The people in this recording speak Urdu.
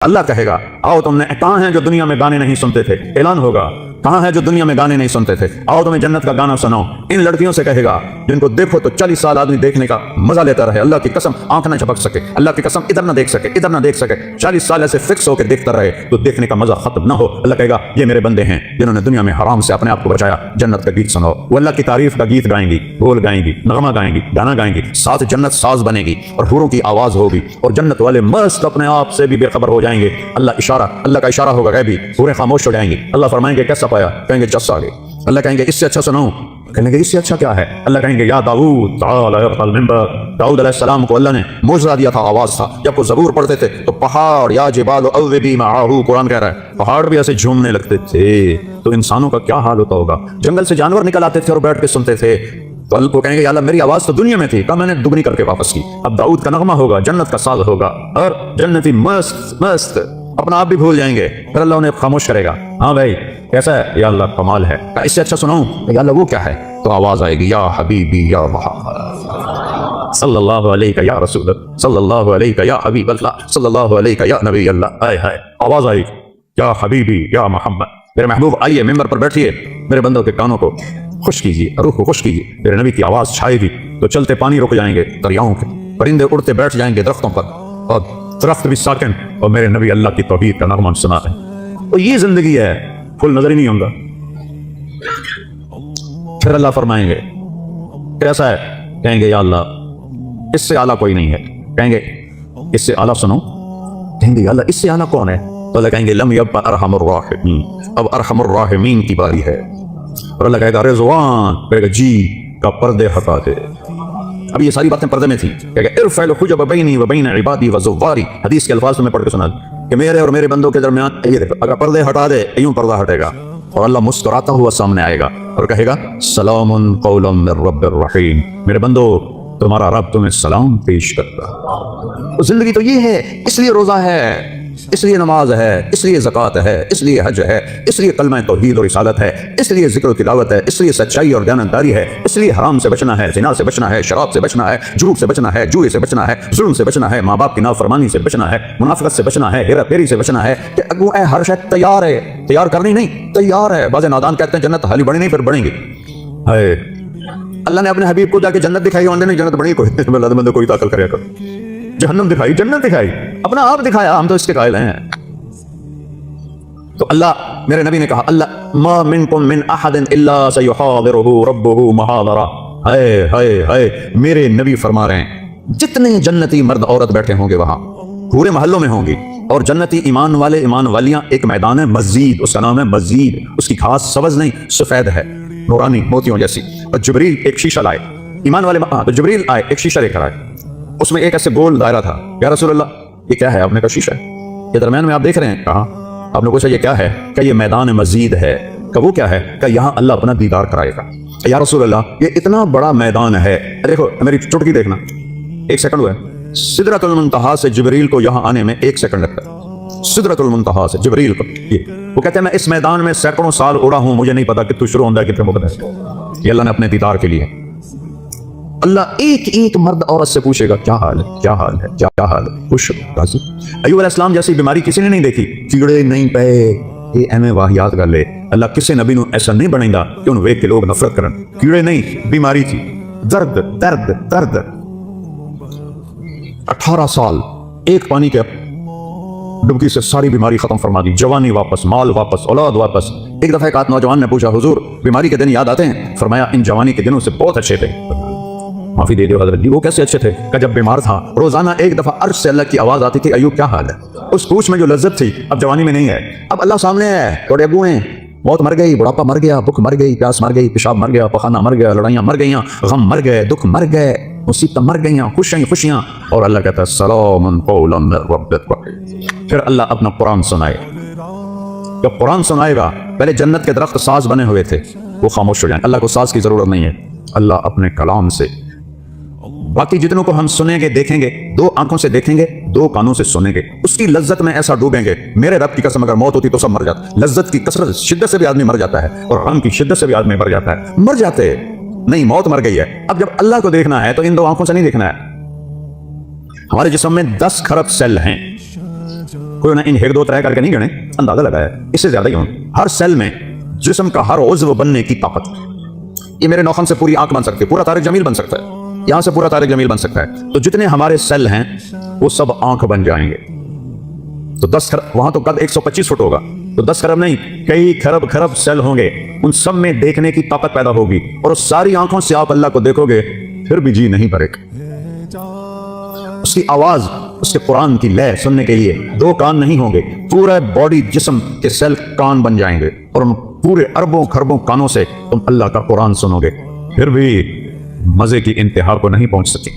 اللہ کہے گا آؤ تم نے کہاں ہیں جو دنیا میں گانے نہیں سنتے تھے، اعلان ہوگا کہاں ہے جو دنیا میں گانے نہیں سنتے تھے، آؤ تمہیں جنت کا گانا سناؤ۔ ان لڑکیوں سے کہے گا جن کو دیکھو تو 40 سال آدمی دیکھنے کا مزہ لیتا رہے، اللہ کی قسم آنکھ نہ جھپک سکے، اللہ کی قسم ادھر نہ دیکھ سکے ادھر نہ دیکھ سکے، 40 سال ایسے فکس ہو کے دیکھتا رہے تو دیکھنے کا مزہ ختم نہ ہو۔ اللہ کہے گا یہ میرے بندے ہیں جنہوں نے دنیا میں حرام سے اپنے آپ کو بچایا، جنت کا گیت سناؤ۔ وہ اللہ کی تعریف کا گیت گائیں گی، بول گائیں گی، نغمہ گائیں گی، گانا گائیں گی، ساتھ جنت ساز بنے گی اور حوروں کی آواز ہوگی اور جنت والے مست اپنے آپ سے بھی بے خبر ہو جائیں گے۔ اللہ کا اشارہ ہوگا غیبی، حوریں خاموش ہو جائیں گی۔ اللہ فرمائیں گے کیسا پایا؟ کہیں گے جس آگے۔ اللہ کہیں گے اس سے اچھا سناؤں؟ کہیں گے اس سے اچھا کیا ہے؟ اللہ کہیں گے یا داؤد تعال ارفع المنبر۔ داؤد علیہ السلام کو اللہ نے معجزہ دیا تھا، آواز تھا، جب وہ زبور پڑھتے تھے تو پہاڑ یا جبال اوبی معه، قرآن کہہ رہا ہے پہاڑ بھی ایسے جھومنے لگتے تھے۔ تو انسانوں کا کیا حال ہوتا ہوگا؟ جنگل سے جانور نکل آتے تھے اور بیٹھ کے سنتے تھے، تو اللہ کو کہیں گے یا اللہ میری آواز تو دنیا میں تھی، کہا میں نے دگنی کر کے واپس کی۔ اب داؤد کا نغمہ ہوگا، جنت کا ساز ہوگا اور جنتی مست مست اپنا آپ بھی بھول جائیں گے۔ پھر اللہ انہیں خاموش کرے گا، ہاں بھائی کیسا ہے؟ یا اللہ کمال ہے۔ اس سے اچھا سناؤں؟ یا اللہ وہ کیا ہے؟ تو آواز آئے گی یا حبیبی یا محمد صلی اللہ علیہ یا رسول اللہ صلی اللہ علیہ یا حبیب اللہ صلی اللہ علیہ یا نبی اللہ۔ آئے ہائے آواز آئے گی یا حبیبی یا محمد، میرے محبوب آئیے ممبر پر بیٹھیے، میرے بندوں کے کانوں کو خوش کیجیے، روح کو خوش کیجیے۔ میرے نبی کی آواز چھائے گی تو چلتے پانی رک جائیں گے دریاؤں کے، پرندے اڑتے بیٹھ جائیں گے درختوں پر اور درخت بھی ساکن، اور میرے نبی اللہ کی توحید کا نغمہ سنا رہے ہیں۔ تو یہ زندگی ہے، پھول نظر ہی نہیں ہوں گا۔ پھر اللہ فرمائیں گے کیسا ہے؟ کہیں گے یا اللہ اس سے اعلیٰ کوئی نہیں ہے۔ کہیں گے اس سے اعلیٰ سنو؟ کہیں گے یا اللہ اس سے اعلیٰ کون ہے؟ تو اللہ کہیں گے لم یبق ارحم الراحمین، اب ارحم الراحمین کی باری ہے۔ اور اللہ کہے گا رضوان، کہے گا جی کا پردے ہٹا دے۔ اب یہ ساری باتیں پردے میں تھیں، کہ ارفع الحجب بینی و بین عبادی و زواری، حدیث کے الفاظ میں پڑھ کے سنا کہ میرے اور میرے بندوں کے درمیان یہ دیکھو اگر پردے ہٹا دے یوں پردہ ہٹے گا اور اللہ مسکراتا ہوا سامنے آئے گا اور کہے گا سلام قولا من رب الرحیم، میرے بندو تمہارا رب تمہیں سلام پیش کرتا۔ زندگی تو یہ ہے، اس لیے روزہ ہے، اس لیے نماز ہے، اس لیے زکوٰۃ ہے، اس لیے حج ہے، اس لیے کلمہ توحید اور رسالت ہے، اس لیے ذکر و تلاوت ہے، اس لیے سچائی اور دیانتداری ہے، اس لیے حرام سے بچنا ہے، زنا سے بچنا ہے، شراب سے بچنا ہے، جھوٹ سے بچنا ہے، جوئے سے بچنا ہے، ظلم سے بچنا ہے، ماں باپ کی نافرمانی سے بچنا ہے، منافقت سے بچنا ہے، ہیرا پھیری سے بچنا ہے۔ کہ اگو اے ہر شے تیار ہے، تیار کرنی نہیں تیار ہے۔ بعض نادان کہتے ہیں جنت حالی بڑی نہیں پھر بڑھیں گی۔ ہے اللہ نے اپنے حبیب کو جا کے جنت دکھائی، انہوں نے جنت بڑی کوئی اللہ بندے کوئی طاقت کرے کر، جہنم دکھائی، جنت دکھائی، اپنا آپ دکھایا، ہم تو اس کے قائل ہیں۔ تو اللہ میرے نبی نے کہا اللہ ما منکم من احد الا سیحاضرہ ربہ محاضرہ۔ ہائے ہائے ہائے، میرے نبی فرما رہے ہیں جتنے جنتی مرد عورت بیٹھے ہوں گے وہاں پورے محلوں میں ہوں گی، اور جنتی ایمان والے ایمان والیاں، ایک میدان ہے مسجد، اس کا نام ہے مسجد، اس کی گھاس سبز نہیں سفید ہے، نورانی موتیوں جیسی۔ اور جبریل ایک شیشہ لائے، ایمان والے تو جبریل آئے ایک شیشہ لے کر آئے، اس میں ایک ایسے گول دائرہ تھا۔ یا رسول اللہ یہ کیا ہے؟ آپ نے کہا شیشہ ہے، یہ درمیان میں آپ دیکھ رہے ہیں؟ کہا۔ آپ نے پوچھا یہ کیا ہے؟ کہ یہ میدان مسجد ہے۔ کہ وہ کیا ہے؟ کہ یہاں اللہ اپنا دیدار کرائے گا۔ یا رسول اللہ یہ اتنا بڑا میدان ہے، دیکھو میری چٹکی دیکھنا، 1 سیکنڈ ہوا ہے، سدرۃ المنتہا سے جبریل کو یہاں آنے میں 1 سیکنڈ لگتا ہے، سدرۃ المنتہا سے جبریل کو۔ وہ کہتے ہیں میں اس میدان میں سینکڑوں سال اڑا ہوں، مجھے نہیں پتا کہ تو شروع ہوتا ہے کتنے مقدس ہے۔ یہ اللہ نے اپنے دیدار کے لیے، اللہ ایک ایک مرد عورت سے پوچھے گا کیا حال ہے، کیا حال ہے، کیا حال ہے، خوش راضی۔ ایوب علیہ السلام جیسی بیماری کسی نے نہیں دیکھی، کیڑے نہیں پے، یہ ایویں واہیات گل ہے۔ اللہ کسی نبی نو ایسا نہیں بنائندا کہ انہوں ویکھ کے لوگ نفرت کرن، کیڑے نہیں، بیماری تھی، درد درد درد۔ 18 سال ایک پانی کے ڈبکی سے ساری بیماری ختم فرما دی، جوانی واپس، مال واپس، اولاد واپس۔ ایک دفعہ ایک آدھ نوجوان نے پوچھا حضور بیماری کے دن یاد آتے ہیں؟ فرمایا ان جوانی کے دنوں سے بہت اچھے تھے۔ معافی دے دیو حضرت جی، وہ کیسے اچھے تھے؟ کہ جب بیمار تھا روزانہ ایک دفعہ عرش سے اللہ کی آواز آتی تھی ایوب کیا حال ہے؟ اس کوچ میں جو لذت تھی اب جوانی میں نہیں ہے، اب اللہ سامنے ہے، تھوڑے ابو ہیں، موت مر گئی، بڑھاپا مر گیا، بھوک مر گئی، پیاس مر گئی، پیشاب مر گیا، پخانہ مر گیا، لڑائیاں مر گئیاں، غم مر گئے، دکھ مر گئے، مصیبتیں مر گئیاں، خوشیاں، اور اللہ کہتا ہے سلام قولا من رب الرحیم۔ پھر اللہ اپنا قرآن سنائے، جب قرآن سنائے گا، پہلے جنت کے درخت ساز بنے ہوئے تھے وہ خاموش ہو جائیں، اللہ کو ساز کی ضرورت نہیں ہے، اللہ اپنے کلام سے باقی جتنوں کو ہم سنیں گے دیکھیں گے، 2 آنکھوں سے دیکھیں گے، 2 کانوں سے سنیں گے، اس کی لذت میں ایسا ڈوبیں گے، میرے رب کی قسم اگر موت ہوتی تو سب مر جاتا۔ لذت کی کثرت شدت سے بھی آدمی مر جاتا ہے اور غم کی شدت سے بھی آدمی مر جاتا ہے، مر جاتے نہیں، موت مر گئی ہے۔ اب جب اللہ کو دیکھنا ہے تو ان 2 آنکھوں سے نہیں دیکھنا ہے۔ ہمارے جسم میں 10 کھرب سیل ہیں، کوئی نہ ان 1 2 3 کر کے نہیں گنے، اندازہ لگایا اس سے زیادہ ہی ہوں۔ ہر سیل میں جسم کا ہر عضو بننے کی طاقت۔ یہ میرے نوخن سے پوری آنکھ بن سکتی ہے، پورا طارق جمیل بن سکتا ہے، یہاں سے پورا طارق جمیل بن سکتا ہے۔ تو جتنے ہمارے سیل ہیں وہ سب آنکھ بن جائیں گے۔ تو 10 خرب، وہاں تو قد 125 فٹ ہوگا، تو 10 خرب نہیں، کئی خرب خرب سیل ہوں گے، ان سب میں دیکھنے کی طاقت پیدا ہوگی، اور اس ساری آنکھوں سے آپ اللہ کو دیکھو گے، پھر بھی جی نہیں بھرے گا۔ اس کی آواز، اس کے قرآن کی لے سننے کے لیے 2 کان نہیں ہوں گے، پورے باڈی جسم کے سیل کان بن جائیں گے، اور ان پورے اربوں خربوں کانوں سے تم اللہ کا قرآن سنو گے، پھر بھی مزے کی انتہا کو نہیں پہنچ سکتے۔